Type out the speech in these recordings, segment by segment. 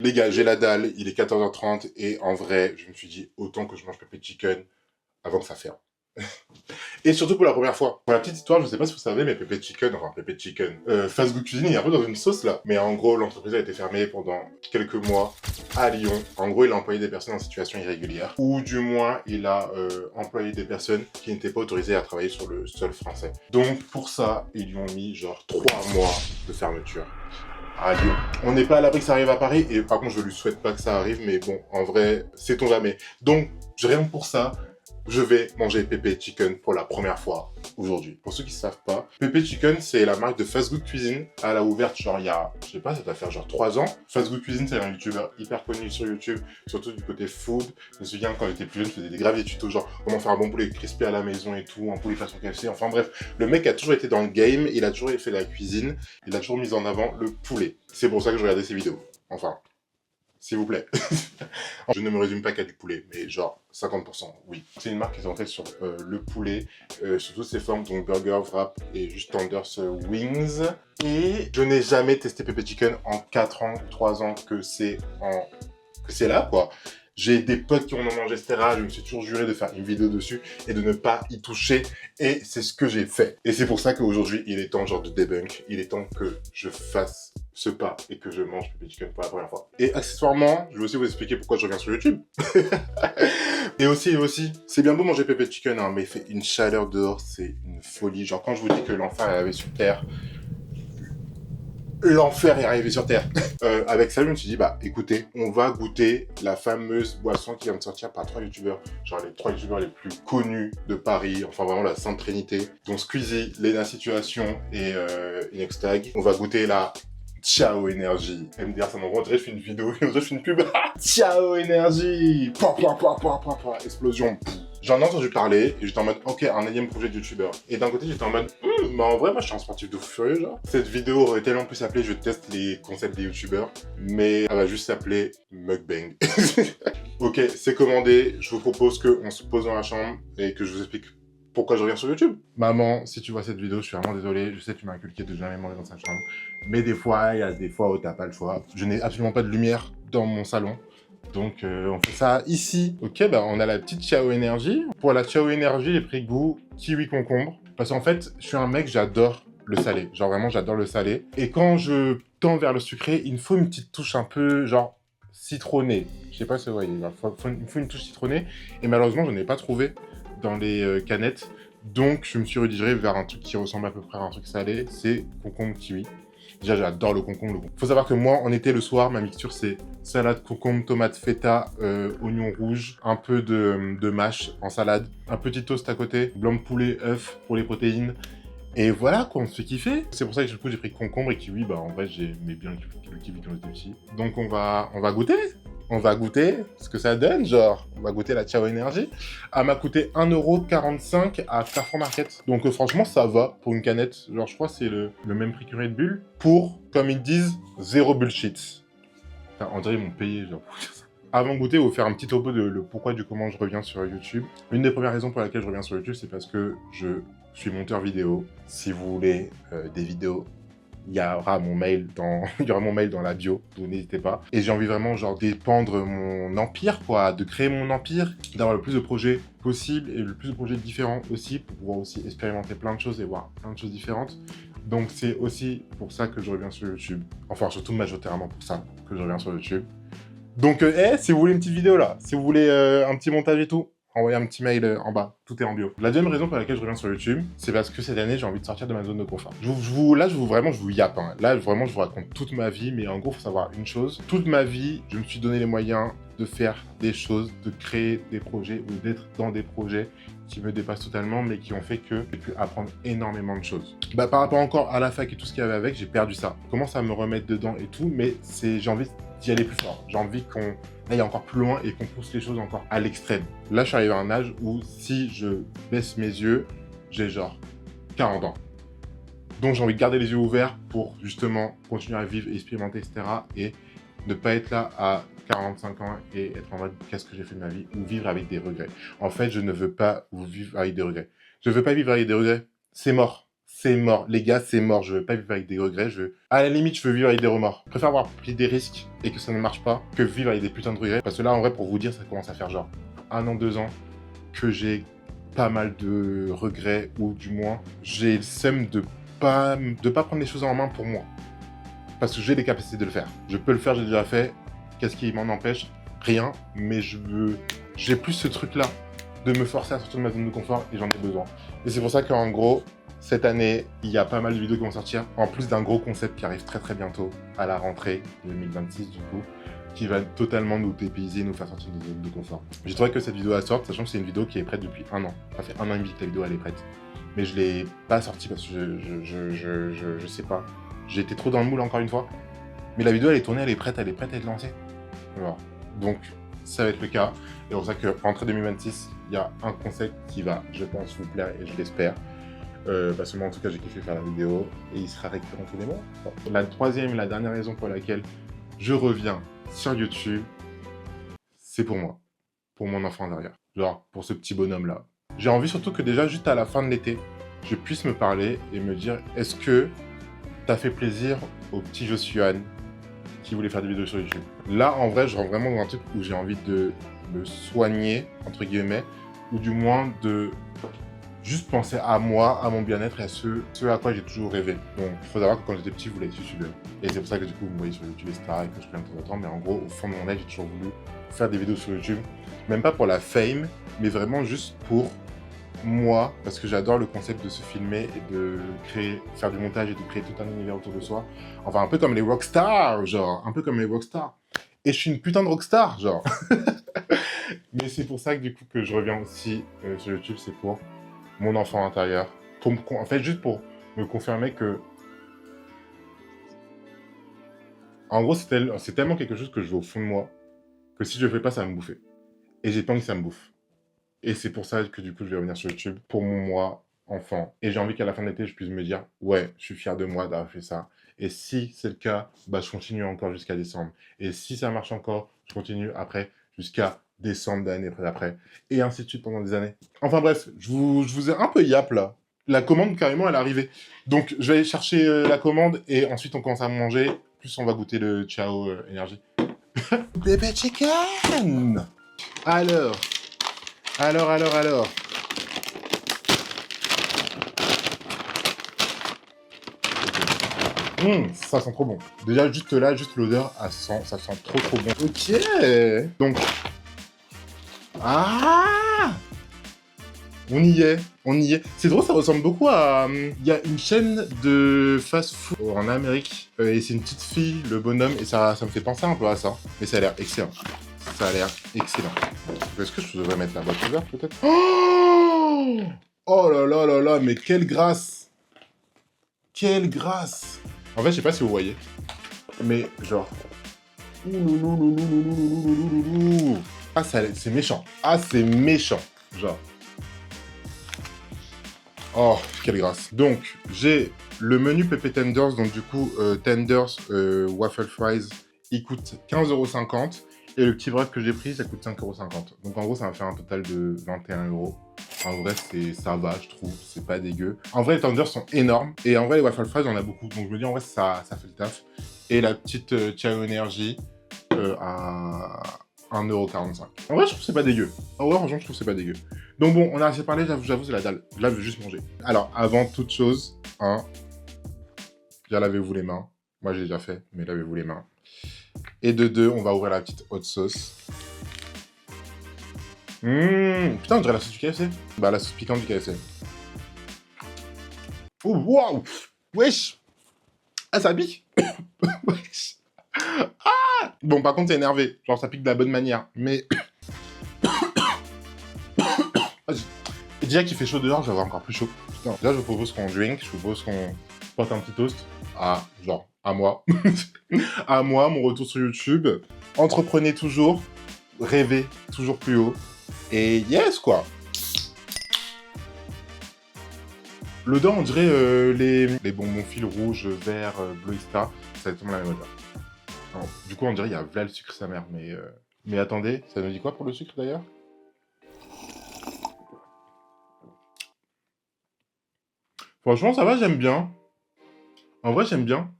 Les gars, j'ai la dalle, il est 14h30 et en vrai, je me suis dit autant que je mange Pépé Chicken avant que ça ferme. Et surtout pour la première fois. Pour la petite histoire, je sais pas si vous savez, mais Pépé Chicken, Fast Good Cuisine, il est un peu dans une sauce là. Mais en gros, l'entreprise a été fermée pendant quelques mois à Lyon. En gros, il a employé des personnes en situation irrégulière. Ou du moins, il a employé des personnes qui n'étaient pas autorisées à travailler sur le sol français. Donc pour ça, ils lui ont mis genre 3 mois de fermeture. À Lyon. On n'est pas à l'abri que ça arrive à Paris, et par contre, je lui souhaite pas que ça arrive, mais bon, en vrai, sait-on jamais. Donc, rien que pour ça, je vais manger Pépé Chicken pour la première fois aujourd'hui. Pour ceux qui ne savent pas, Pépé Chicken, c'est la marque de Fast Good Cuisine. Elle a ouvert genre il y a, je sais pas, ça doit faire genre 3 ans. Fast Good Cuisine, c'est un youtubeur hyper connu sur YouTube, surtout du côté food. Je me souviens quand j'étais plus jeune, je faisais des graves tutos genre comment faire un bon poulet crispé à la maison et tout, un poulet façon KFC. Enfin bref, le mec a toujours été dans le game, il a toujours fait la cuisine, il a toujours mis en avant le poulet. C'est pour ça que je regardais ses vidéos. Enfin, s'il vous plaît. Je ne me résume pas qu'à du poulet, mais genre 50%, oui. C'est une marque qui est centrée sur le poulet, sous toutes ses formes, donc burger, wrap et juste tenders wings. Et je n'ai jamais testé Pépé Chicken en 4 ans, 3 ans que c'est là, quoi. J'ai des potes qui en ont mangé, etc. Je me suis toujours juré de faire une vidéo dessus et de ne pas y toucher. Et c'est ce que j'ai fait. Et c'est pour ça qu'aujourd'hui, il est temps genre de debunk. Il est temps que je fasse ce pas et que je mange Pépé Chicken pour la première fois. Et accessoirement, je vais aussi vous expliquer pourquoi je reviens sur YouTube. et aussi, c'est bien beau manger Pépé Chicken, hein, mais il fait une chaleur dehors, c'est une folie. Genre quand je vous dis que l'enfer est arrivé sur Terre, l'enfer est arrivé sur Terre. Avec ça, je me suis dit, bah écoutez, on va goûter la fameuse boisson qui vient de sortir par 3 youtubeurs, genre les 3 youtubeurs les plus connus de Paris, enfin vraiment la Sainte Trinité, dont Squeezie, Lena Situation et Inextag. On va goûter la Ciao Énergie. MDR, ça m'envoie, on dirait que je fais une vidéo, on dirait que je fais une pub. Ciao Énergie. Explosion. J'en ai entendu parler et j'étais en mode, ok, un énième projet de youtubeur. Et d'un côté, j'étais en mode, bah en vrai, moi je suis un sportif de fou furieux, genre. Cette vidéo aurait tellement pu s'appeler je teste les concepts des youtubeurs, mais elle va juste s'appeler mukbang. Ok, c'est commandé, je vous propose qu'on se pose dans la chambre et que je vous explique pourquoi je reviens sur YouTube. Maman, si tu vois cette vidéo, je suis vraiment désolé, je sais que tu m'as inculqué de jamais manger dans sa chambre, mais des fois, il y a des fois où t'as pas le choix. Je n'ai absolument pas de lumière dans mon salon. Donc on fait ça ici. Ok, bah on a la petite Ciao Énergie. Pour la Ciao Énergie, j'ai pris goût kiwi concombre. Parce qu'en fait, je suis un mec, j'adore le salé. Genre vraiment, j'adore le salé. Et quand je tends vers le sucré, il me faut une petite touche un peu genre citronnée. Je sais pas si vous voyez. Il me faut une touche citronnée. Et malheureusement, je n'en ai pas trouvé dans les canettes. Donc je me suis redirigé vers un truc qui ressemble à peu près à un truc salé. C'est concombre kiwi. Déjà, j'adore le concombre. Faut savoir que moi, en été, le soir, ma mixture, c'est salade, concombre, tomate, feta, oignon rouge, un peu de mâche en salade, un petit toast à côté, blanc de poulet, œuf pour les protéines. Et voilà, quoi, on se fait kiffer. C'est pour ça que du coup, j'ai pris concombre et kiwi. Bah, en vrai, j'aimais bien le kiwi quand j'étais petit. Donc, on va goûter. On va goûter ce que ça donne, genre. On va goûter la Ciao Énergie. Elle m'a coûté 1,45 € à Carrefour Market. Donc franchement, ça va pour une canette. Genre, je crois que c'est le même prix que Red Bull. Pour, comme ils disent, zéro bullshit. Enfin, on dirait qu'ils m'ont payé, genre, pour dire ça. Avant de goûter, on va vous faire un petit topo de le pourquoi du comment je reviens sur YouTube. Une des premières raisons pour laquelle je reviens sur YouTube, c'est parce que je suis monteur vidéo. Si vous voulez des vidéos, il y aura mon mail dans la bio, donc n'hésitez pas. Et j'ai envie vraiment genre d'épandre mon empire, quoi, de créer mon empire, d'avoir le plus de projets possible et le plus de projets différents aussi, pour pouvoir aussi expérimenter plein de choses et voir plein de choses différentes. Donc c'est aussi pour ça que je reviens sur YouTube. Enfin, surtout majoritairement pour ça que je reviens sur YouTube. Donc, si vous voulez une petite vidéo là, si vous voulez un petit montage et tout, envoyez un petit mail en bas, tout est en bio. La deuxième raison pour laquelle je reviens sur YouTube, c'est parce que cette année, j'ai envie de sortir de ma zone de confort. Là, je vous yappe. Hein. Là, vraiment, je vous raconte toute ma vie, mais en gros, il faut savoir une chose. Toute ma vie, je me suis donné les moyens de faire des choses, de créer des projets ou d'être dans des projets qui me dépassent totalement, mais qui ont fait que j'ai pu apprendre énormément de choses. Bah, par rapport encore à la fac et tout ce qu'il y avait avec, j'ai perdu ça. Je commence à me remettre dedans et tout, mais j'ai envie d'y aller plus fort. J'ai envie qu'on aille encore plus loin et qu'on pousse les choses encore à l'extrême. Là, je suis arrivé à un âge où si je baisse mes yeux, j'ai genre 40 ans. Donc j'ai envie de garder les yeux ouverts pour justement continuer à vivre, expérimenter, etc. Et ne pas être là à 45 ans et être en mode qu'est-ce que j'ai fait de ma vie ou vivre avec des regrets. En fait, je ne veux pas vivre avec des regrets. Je ne veux pas vivre avec des regrets. C'est mort. c'est mort. Les gars, c'est mort. Je veux pas vivre avec des regrets. À la limite, je veux vivre avec des remords. Je préfère avoir pris des risques et que ça ne marche pas que vivre avec des putains de regrets. Parce que là, en vrai, pour vous dire, ça commence à faire genre 1 an, 2 ans que j'ai pas mal de regrets, ou du moins, j'ai le seum de pas prendre les choses en main pour moi. Parce que j'ai les capacités de le faire. Je peux le faire, j'ai déjà fait. Qu'est-ce qui m'en empêche? Rien. Mais j'ai plus ce truc-là de me forcer à sortir de ma zone de confort et j'en ai besoin. Et c'est pour ça qu'en gros, cette année, il y a pas mal de vidéos qui vont sortir, en plus d'un gros concept qui arrive très très bientôt, à la rentrée 2026 du coup, qui va totalement nous dépayser, nous faire sortir de zone de confort. J'ai trouvé que cette vidéo à sortir, sachant que c'est une vidéo qui est prête depuis 1 an. Ça fait 1 an et demi que la vidéo elle est prête. Mais je l'ai pas sortie parce que je sais pas. J'ai été trop dans le moule encore une fois. Mais la vidéo elle est tournée, elle est prête à être lancée. Voilà. Donc ça va être le cas. Et c'est pour ça que rentrée 2026, il y a un concept qui va, je pense, vous plaire et je l'espère. Parce que moi, en tout cas, j'ai kiffé faire la vidéo et il sera récurrent tous les mois. Bon. La troisième et la dernière raison pour laquelle je reviens sur YouTube, c'est pour moi, pour mon enfant derrière. Genre, pour ce petit bonhomme-là. J'ai envie surtout que déjà, juste à la fin de l'été, je puisse me parler et me dire, est-ce que t'as fait plaisir au petit Josuan qui voulait faire des vidéos sur YouTube? Là, en vrai, je rentre vraiment dans un truc où j'ai envie de me soigner, entre guillemets, ou du moins de juste penser à moi, à mon bien-être et à ce à quoi j'ai toujours rêvé. Donc, il faut savoir que quand j'étais petit, je voulais être youtubeur. Et c'est pour ça que du coup, vous me voyez sur YouTube, etc. et que je prenne de temps en temps. Mais en gros, au fond de mon âge, j'ai toujours voulu faire des vidéos sur YouTube. Même pas pour la fame, mais vraiment juste pour moi, parce que j'adore le concept de se filmer et de créer, faire du montage et de créer tout un univers autour de soi. Enfin, un peu comme les rockstars, genre. Un peu comme les rockstars. Et je suis une putain de rockstar, genre. Mais c'est pour ça que du coup que je reviens aussi sur YouTube, c'est pour mon enfant intérieur. En fait, juste pour me confirmer que... En gros, c'est tellement quelque chose que je veux au fond de moi, que si je le fais pas, ça va me bouffer. Et j'ai pas envie que ça me bouffe. Et c'est pour ça que du coup, je vais revenir sur YouTube, pour mon moi enfant. Et j'ai envie qu'à la fin de l'été, je puisse me dire, ouais, je suis fier de moi d'avoir fait ça. Et si c'est le cas, bah, je continue encore jusqu'à décembre. Et si ça marche encore, je continue après jusqu'à décembre de l'année après. Et ainsi de suite pendant des années. Enfin bref, je vous ai un peu yap là. La commande, carrément, elle est arrivée. Donc, je vais aller chercher la commande et ensuite on commence à manger. Plus on va goûter le Ciao énergie. Bébé chicken! Alors, alors. Ça sent trop bon. Déjà, juste là, juste l'odeur, ça sent trop bon. Ok. Donc, ah, on y est. C'est drôle, ça ressemble beaucoup à... Il y a une chaîne de fast-food en Amérique, et c'est une petite fille, le bonhomme, et ça me fait penser un peu à ça. Mais ça a l'air excellent. Ça a l'air excellent. Est-ce que je devrais mettre la boîte ouverte, peut-être? Oh là là, mais quelle grâce! Quelle grâce! En fait, je sais pas si vous voyez, mais genre... Ah, c'est méchant. Ah, c'est méchant. Genre... Oh, quelle grâce. Donc, j'ai le menu PP Tenders, donc du coup, Tenders, Waffle Fries, il coûte 15,50 €. Et le petit wrap que j'ai pris, ça coûte 5,50 €. Donc en gros, ça va faire un total de 21 €. En vrai, ça va, je trouve, c'est pas dégueu. En vrai, les tenders sont énormes. Et en vrai, les waffle fries, on a beaucoup. Donc je me dis, en vrai, ça fait le taf. Et la petite Ciao Energy à 1,45 €. En vrai, je trouve que c'est pas dégueu. En vrai, franchement, je trouve que c'est pas dégueu. Donc bon, on a assez parlé, j'avoue, c'est la dalle. Là, je veux juste manger. Alors, avant toute chose, bien lavez-vous les mains. Moi, j'ai déjà fait, mais lavez-vous les mains. Et de deux, on va ouvrir la petite hot sauce. Putain, on dirait la sauce du KFC. Bah, la sauce piquante du KFC. Oh, waouh! Wesh! Ah, ça pique! Wesh! Ah! Bon, par contre, c'est énervé. Genre, ça pique de la bonne manière. Mais... déjà qu'il fait chaud dehors, je vais avoir encore plus chaud. Putain. Là, je vous propose qu'on drink. Je vous propose qu'on porte un petit toast. À, genre, à moi. À moi, mon retour sur YouTube. Entreprenez toujours. Rêvez toujours plus haut. Et yes, quoi! L'odeur, on dirait les bonbons fils rouges, verts, bleu, etc. C'est exactement la même odeur. Alors, du coup, on dirait qu'il y a là le sucre sa mère, mais attendez, ça nous dit quoi pour le sucre d'ailleurs? Franchement, ça va, j'aime bien. En vrai, j'aime bien.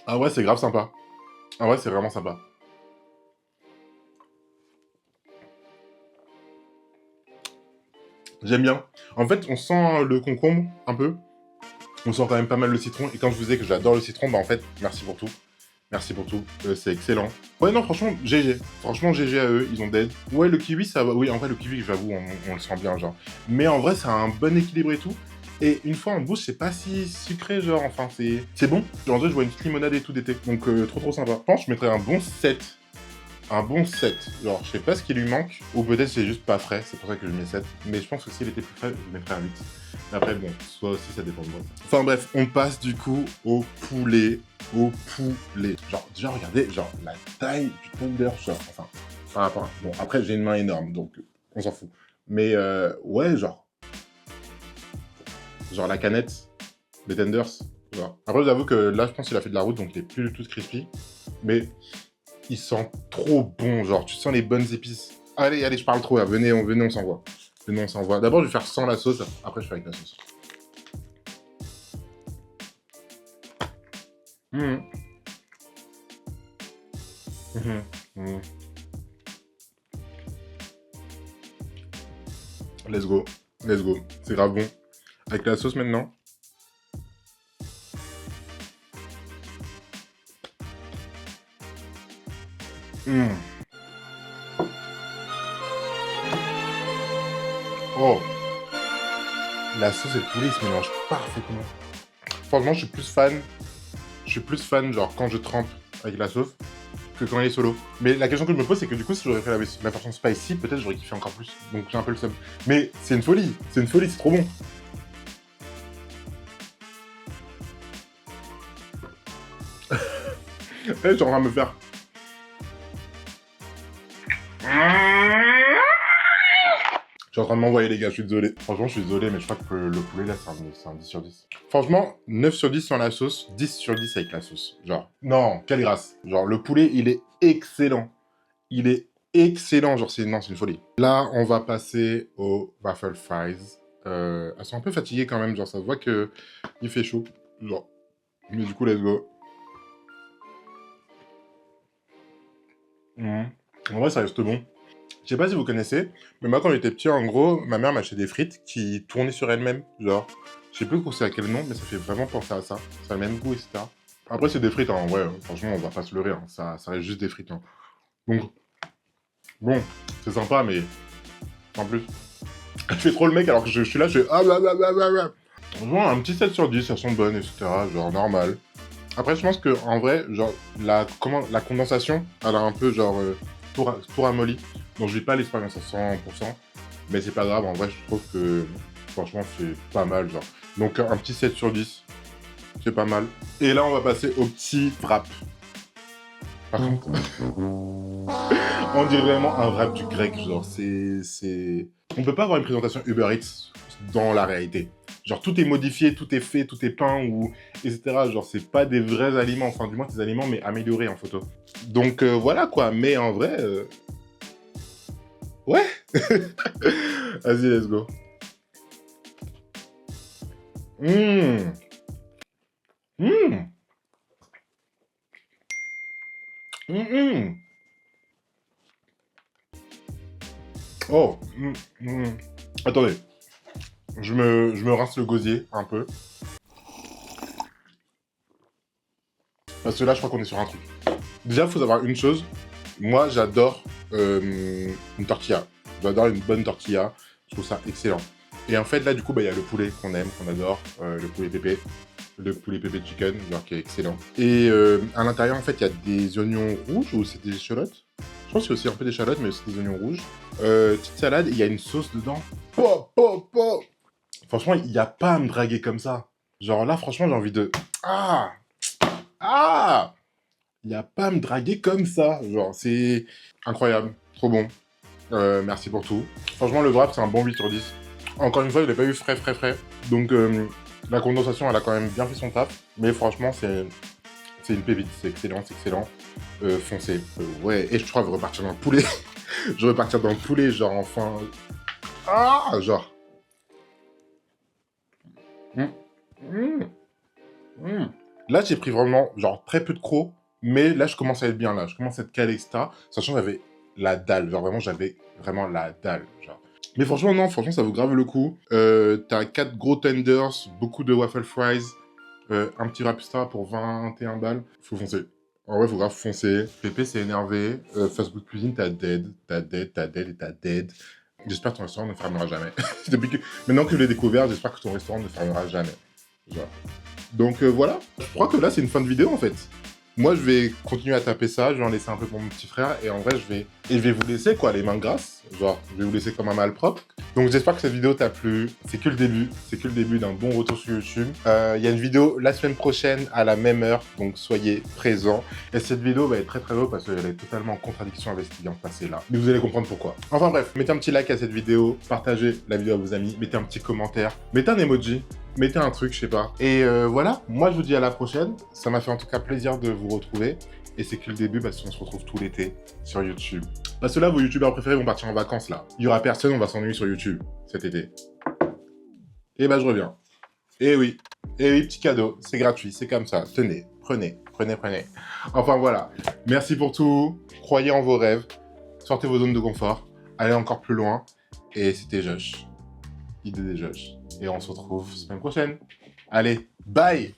Ah ouais, c'est grave sympa. Ah ouais, c'est vraiment sympa. J'aime bien. En fait, on sent le concombre, un peu. On sent quand même pas mal le citron. Et quand je vous disais que j'adore le citron, bah en fait, merci pour tout. Merci pour tout. C'est excellent. Ouais, non, franchement, GG. Franchement, GG à eux. Ils ont dead. Ouais, le kiwi, ça va. Oui, en vrai, le kiwi, j'avoue, on le sent bien, genre. Mais en vrai, c'est un bon équilibre et tout. Et une fois en bouche, c'est pas si sucré, genre. Enfin, c'est bon. En vrai, je vois une petite limonade et tout d'été. Donc, trop, trop sympa. Je pense que je mettrais un bon 7. Un bon 7. Genre, je sais pas ce qui lui manque. Ou peut-être c'est juste pas frais. C'est pour ça que je mets 7. Mais je pense que s'il était plus frais, je mettrais un 8. Mais après, bon, soit aussi, ça dépend de moi. Enfin bref, on passe du coup au poulet. Au poulet. Genre, déjà, regardez, genre, la taille du tender, genre, enfin, par rapport à... Bon, après, j'ai une main énorme, donc on s'en fout. Mais, ouais, genre la canette, les tenders, genre. Après, j'avoue que là, je pense qu'il a fait de la route, donc il est plus du tout crispy. Mais il sent trop bon, genre, tu sens les bonnes épices. Allez, allez, je parle trop, là. Venez, on s'envoie. Venez, on s'envoie. D'abord, je vais faire sans la sauce, après, je fais avec la sauce. Mmh. Mmh. Mmh. Let's go. Let's go. C'est grave bon. Avec la sauce maintenant. Mmh. Oh. La sauce et le poulet, ils se mélangent parfaitement. Franchement, je suis plus fan. Je suis plus fan, genre, quand je trempe avec la sauce, que quand il est solo. Mais la question que je me pose, c'est que du coup, si j'aurais fait la version spicy, peut-être j'aurais kiffé encore plus. Donc j'ai un peu le seum. Mais c'est une folie. C'est une folie, c'est trop bon. J'ai en train de me faire... Je suis en train de m'envoyer, les gars, je suis désolé. Franchement, je suis désolé, mais je crois que le poulet, là, c'est un 10 sur 10. Franchement, 9 sur 10 sans la sauce, 10 sur 10 avec la sauce. Genre, non, quelle grâce. Genre, le poulet, il est excellent. Il est excellent, genre, non, c'est une folie. Là, on va passer aux waffle fries. Elles sont un peu fatiguées quand même, genre, ça se voit que il fait chaud. Genre, mais du coup, let's go. En vrai, ça reste bon. Je sais pas si vous connaissez, mais moi quand j'étais petit, en gros, ma mère m'achetait des frites qui tournaient sur elles-mêmes. Genre, je sais plus c'est à quel nom, mais ça fait vraiment penser à ça. Ça a le même goût, etc. Après, c'est des frites, hein, ouais, franchement, on va pas se leurrer, hein, ça reste juste des frites. Hein. Donc, bon, c'est sympa, mais en plus, je fais trop le mec alors que je suis là, je fais ah bah bah bah bah bah. Franchement, un petit 7 sur 10, elles sont bonnes, etc. Genre, normal. Après, je pense que en vrai, genre, la condensation, elle a un peu, genre, tout ramolli. Donc, je vais pas l'expérience à 100%. Mais c'est pas grave, en vrai, je trouve que, franchement, c'est pas mal, genre. Donc, un petit 7 sur 10, c'est pas mal. Et là, on va passer au petit wrap. Par contre, on dirait vraiment un wrap du grec, genre, c'est... On peut pas avoir une présentation Uber Eats dans la réalité. Genre, tout est modifié, tout est fait, tout est peint, ou... etc. Genre, c'est pas des vrais aliments, enfin, du moins, des aliments, mais améliorés en photo. Donc, voilà, quoi. Mais en vrai... Ouais. Vas-y, let's go. Mmh. Mmh. Mmh. Oh. Attendez. Je me rince le gosier un peu. Parce que là, je crois qu'on est sur un truc. Déjà, il faut savoir une chose. Moi, j'adore une tortilla. J'adore une bonne tortilla. Je trouve ça excellent. Et en fait, là, du coup, bah, y a le poulet qu'on aime, qu'on adore. Le poulet pépé. Le poulet pépé chicken, genre qui est excellent. Et à l'intérieur, en fait, il y a des oignons rouges ou c'est des échalotes. Je pense qu'il y a aussi un peu d'échalotes, mais aussi des oignons rouges. Petite salade, et il y a une sauce dedans. Po, po, po. Franchement, il n'y a pas à me draguer comme ça. Genre là, franchement, j'ai envie de... Ah. Ah. Il n'y a pas à me draguer comme ça. Genre, c'est incroyable. Trop bon. Merci pour tout. Franchement, le wrap, c'est un bon 8 sur 10. Encore une fois, je l'ai pas eu frais. Donc, la condensation, elle a quand même bien fait son taf. Mais franchement, c'est une pépite. C'est excellent, c'est excellent. Foncez. Ouais, et je crois que je vais repartir dans le poulet. Je vais partir dans le poulet, genre, enfin... Ah, genre... Mm. Mm. Mm. Là, j'ai pris vraiment, genre, très peu de crocs, mais là, je commence à être bien, là. Je commence à être calé, etc. Sachant que j'avais la dalle. Genre, vraiment, j'avais vraiment la dalle, genre. Mais franchement, non, franchement, ça vaut grave le coup. T'as 4 gros tenders, beaucoup de waffle fries, un petit Rapstar pour 21 balles. Faut foncer. En vrai, faut grave foncer. Pépé s'est énervé. Fast Food Cuisine, t'as dead, t'as dead, t'as dead et t'as dead. J'espère que ton restaurant ne fermera jamais. Maintenant que je l'ai découvert, j'espère que ton restaurant ne fermera jamais. Genre. Donc voilà, je crois que là c'est une fin de vidéo en fait. Moi je vais continuer à taper ça, je vais en laisser un peu pour mon petit frère et en vrai je vais vous laisser quoi, les mains grasses, genre je vais vous laisser comme un malpropre. Donc j'espère que cette vidéo t'a plu, c'est que le début d'un bon retour sur YouTube. Il y a une vidéo la semaine prochaine à la même heure, donc soyez présents. Et cette vidéo va être très très beau parce qu'elle est totalement en contradiction avec ce qui vient de passer là. Mais vous allez comprendre pourquoi. Enfin bref, mettez un petit like à cette vidéo, partagez la vidéo à vos amis, mettez un petit commentaire, mettez un emoji. Mettez un truc, je sais pas. Et voilà, moi je vous dis à la prochaine. Ça m'a fait en tout cas plaisir de vous retrouver. Et c'est que le début parce qu'on se retrouve tout l'été sur YouTube. Parce que là, vos youtubeurs préférés vont partir en vacances là. Il y aura personne, on va s'ennuyer sur YouTube cet été. Et bah je reviens. Et oui, petit cadeau, c'est gratuit, c'est comme ça. Tenez, prenez. Enfin voilà, merci pour tout. Croyez en vos rêves. Sortez vos zones de confort. Allez encore plus loin. Et c'était Josh. Idée des Josh. Et on se retrouve semaine prochaine. Allez, bye!